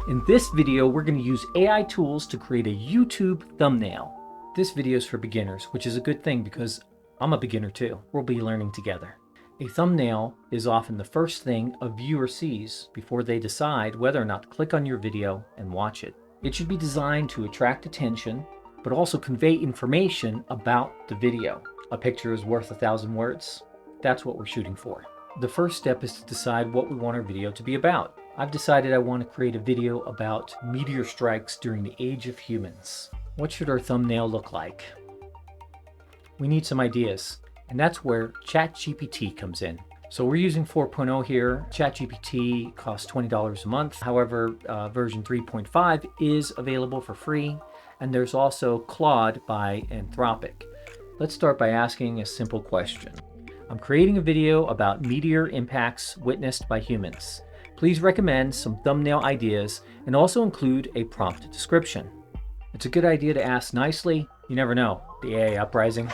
In this video, we're going to use AI tools to create a YouTube thumbnail. This video is for beginners, which is a good thing because I'm a beginner too. We'll be learning together. A thumbnail is often the first thing a viewer sees before they decide whether or not to click on your video and watch it. It should be designed to attract attention, but also convey information about the video. A picture is worth 1,000 words. That's what we're shooting for. The first step is to decide what we want our video to be about. I've decided I want to create a video about meteor strikes during the age of humans. What should our thumbnail look like? We need some ideas, and that's where ChatGPT comes in. So we're using 4.0 here. ChatGPT costs $20 a month. However, version 3.5 is available for free, and there's also Claude by Anthropic. Let's start by asking a simple question. I'm creating a video about meteor impacts witnessed by humans. Please recommend some thumbnail ideas and also include a prompt description. It's a good idea to ask nicely. You never know, the AI uprising.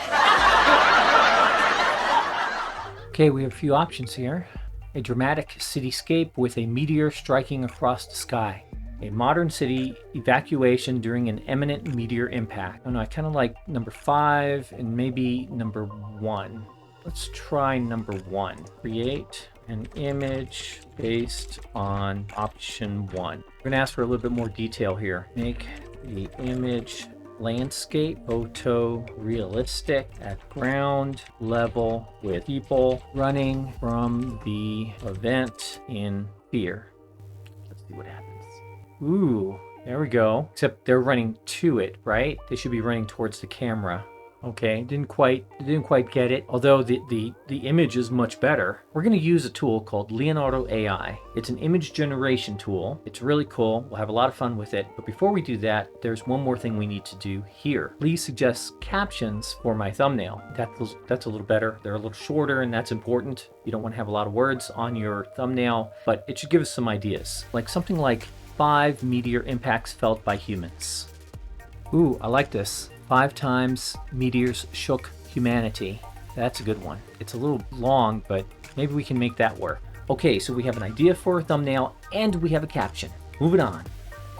Okay, we have a few options here. A dramatic cityscape with a meteor striking across the sky. A modern city evacuation during an imminent meteor impact. Oh no, I kind of like number 5 and maybe number 1. Let's try number 1. Create an image based on option 1. We're going to ask for a little bit more detail here. Make the image landscape photo realistic at ground level with people running from the event in fear. Let's see what happens. Ooh, there we go. Except they're running to it, right? They should be running towards the camera. Okay, didn't quite get it. Although the image is much better. We're going to use a tool called Leonardo AI. It's an image generation tool. It's really cool. We'll have a lot of fun with it. But before we do that, there's one more thing we need to do here. Please suggest captions for my thumbnail. That's a little better. They're a little shorter, and that's important. You don't want to have a lot of words on your thumbnail, but it should give us some ideas. Like something like 5 meteor impacts felt by humans. Ooh, I like this. 5 times meteors shook humanity. That's a good one. It's a little long, but maybe we can make that work. Okay, so we have an idea for a thumbnail and we have a caption. Moving on.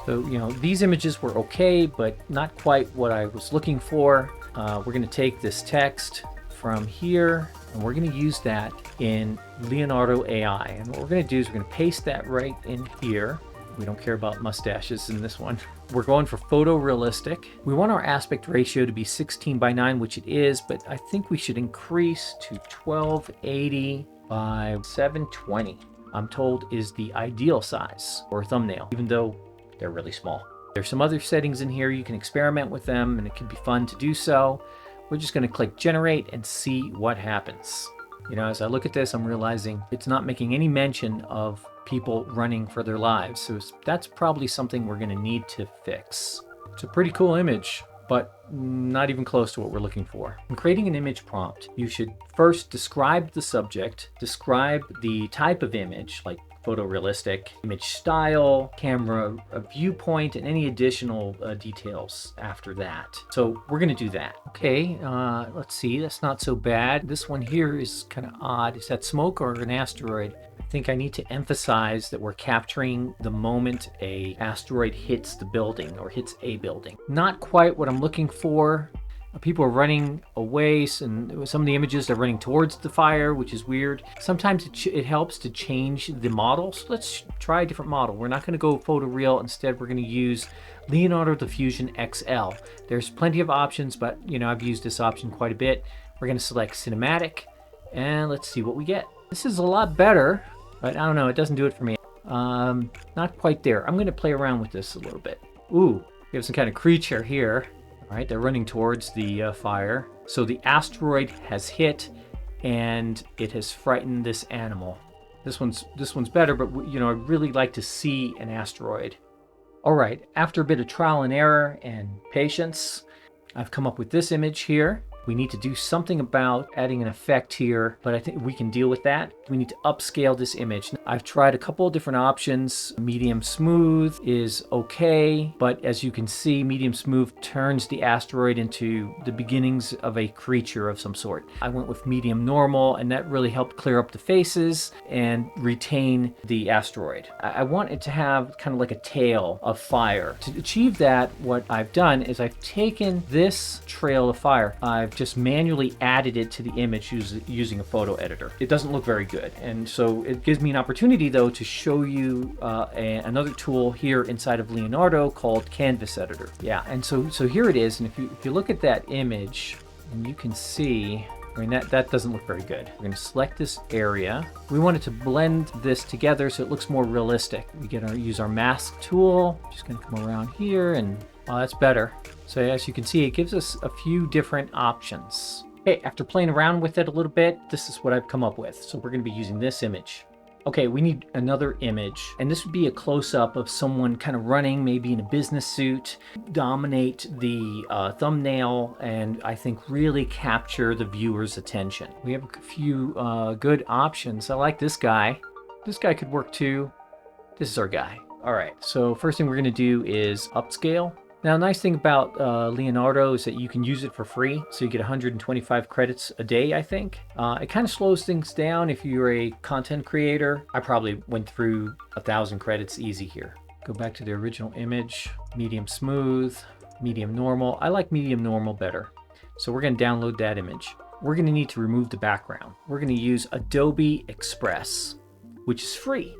So, these images were okay, but not quite what I was looking for. We're going to take this text from here and we're going to use that in Leonardo AI. And what we're going to do is we're going to paste that right in here. We don't care about mustaches in this one. We're going for photorealistic. We want our aspect ratio to be 16:9, which it is, but I think we should increase to 1280 by 720. I'm told is the ideal size for a thumbnail, even though they're really small. There's some other settings in here. You can experiment with them and it can be fun to do so. We're just going to click generate and see what happens. As I look at this, I'm realizing it's not making any mention of people running for their lives. So that's probably something we're going to need to fix. It's a pretty cool image, but not even close to what we're looking for. When creating an image prompt, you should first describe the subject, describe the type of image, like photorealistic, image style, camera viewpoint, and any additional details after that. So we're going to do that. Okay, let's see. That's not so bad. This one here is kind of odd. Is that smoke or an asteroid? I think I need to emphasize that we're capturing the moment a asteroid hits the building or hits a building. Not quite what I'm looking for. People are running away, and some of the images are running towards the fire, which is weird. Sometimes it helps to change the model. So let's try a different model. We're not going to go photoreal. Instead, we're going to use Leonardo Diffusion XL. There's plenty of options, but I've used this option quite a bit. We're going to select cinematic, and let's see what we get. This is a lot better, but I don't know. It doesn't do it for me. Not quite there. I'm going to play around with this a little bit. Ooh, we have some kind of creature here. All right, they're running towards the fire. So the asteroid has hit and it has frightened this animal. This one's better, but I'd really like to see an asteroid. All right, after a bit of trial and error and patience, I've come up with this image here. We need to do something about adding an effect here, but I think we can deal with that. We need to upscale this image. I've tried a couple of different options. Medium smooth is okay, but as you can see, medium smooth turns the asteroid into the beginnings of a creature of some sort. I went with medium normal, and that really helped clear up the faces and retain the asteroid. I want it to have kind of like a tail of fire. To achieve that, what I've done is I've taken this trail of fire, I've just manually added it to the image using a photo editor. It doesn't look very good, and so it gives me an opportunity though to show you another tool here inside of Leonardo called Canvas Editor. Yeah, and so here it is, and if you look at that image, and you can see, I mean, that doesn't look very good. We're going to select this area. We want it to blend this together so it looks more realistic. We use our mask tool. Just going to come around here, and that's better. So as you can see, it gives us a few different options. Okay, after playing around with it a little bit, this is what I've come up with. So we're going to be using this image. Okay, we need another image, and this would be a close-up of someone kind of running, maybe in a business suit, dominate the thumbnail, and I think really capture the viewer's attention. We have a few good options. I like this guy. This guy could work too. This is our guy. All right, so first thing we're going to do is upscale. Now, a nice thing about Leonardo is that you can use it for free, so you get 125 credits a day, I think. It kind of slows things down if you're a content creator. I probably went through 1,000 credits easy here. Go back to the original image, medium smooth, medium normal. I like medium normal better. So we're going to download that image. We're going to need to remove the background. We're going to use Adobe Express, which is free.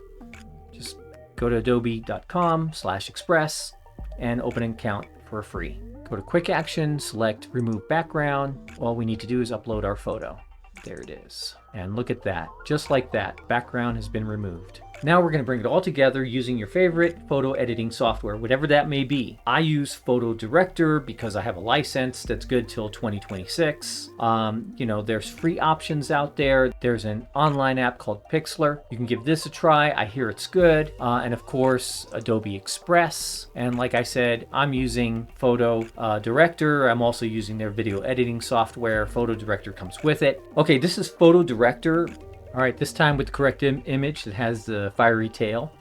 Just go to adobe.com/express. and open an account for free. Go to Quick Action, select Remove Background. All we need to do is upload our photo. There it is. And look at that. Just like that, background has been removed. Now we're going to bring it all together using your favorite photo editing software, whatever that may be. I use Photo Director because I have a license that's good till 2026. You know, there's free options out there. There's an online app called Pixlr. You can give this a try. I hear it's good. And of course, Adobe Express. And like I said, I'm using Photo Director. I'm also using their video editing software. Photo Director comes with it. Okay, this is Photo Director. All right, this time with the correct image that has the fiery tail.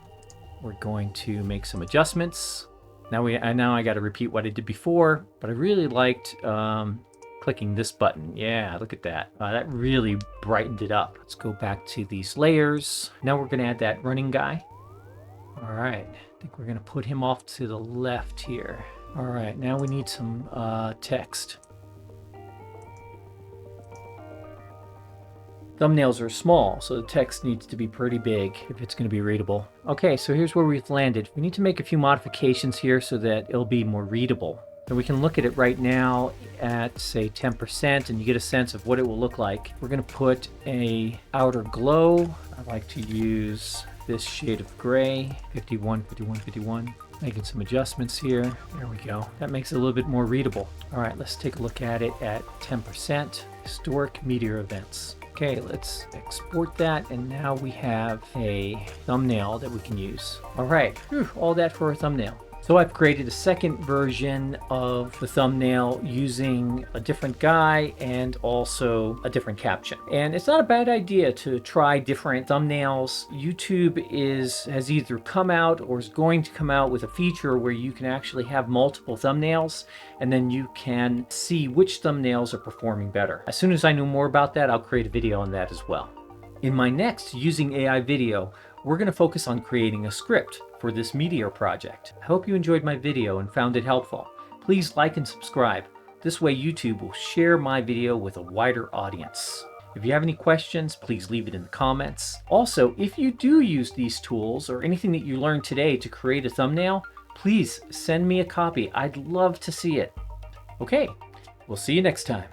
We're going to make some adjustments. Now I got to repeat what I did before, but I really liked clicking this button. Yeah, look at that. That really brightened it up. Let's go back to these layers. Now we're going to add that running guy. All right, I think we're going to put him off to the left here. All right, now we need some text. Thumbnails are small, so the text needs to be pretty big if it's going to be readable. Okay, so here's where we've landed. We need to make a few modifications here so that it'll be more readable. And we can look at it right now at, say, 10%, and you get a sense of what it will look like. We're going to put a outer glow. I like to use this shade of gray, 51, 51, 51. Making some adjustments here. There we go. That makes it a little bit more readable. All right, let's take a look at it at 10%. Historic meteor events. Okay, let's export that, and now we have a thumbnail that we can use. All right, all that for a thumbnail. So I've created a second version of the thumbnail using a different guy and also a different caption. And it's not a bad idea to try different thumbnails. YouTube has either come out or is going to come out with a feature where you can actually have multiple thumbnails, and then you can see which thumbnails are performing better. As soon as I know more about that, I'll create a video on that as well. In my next Using AI video, we're going to focus on creating a script for this Meteor project. I hope you enjoyed my video and found it helpful. Please like and subscribe. This way YouTube will share my video with a wider audience. If you have any questions, please leave it in the comments. Also, if you do use these tools or anything that you learned today to create a thumbnail, please send me a copy. I'd love to see it. Okay, we'll see you next time.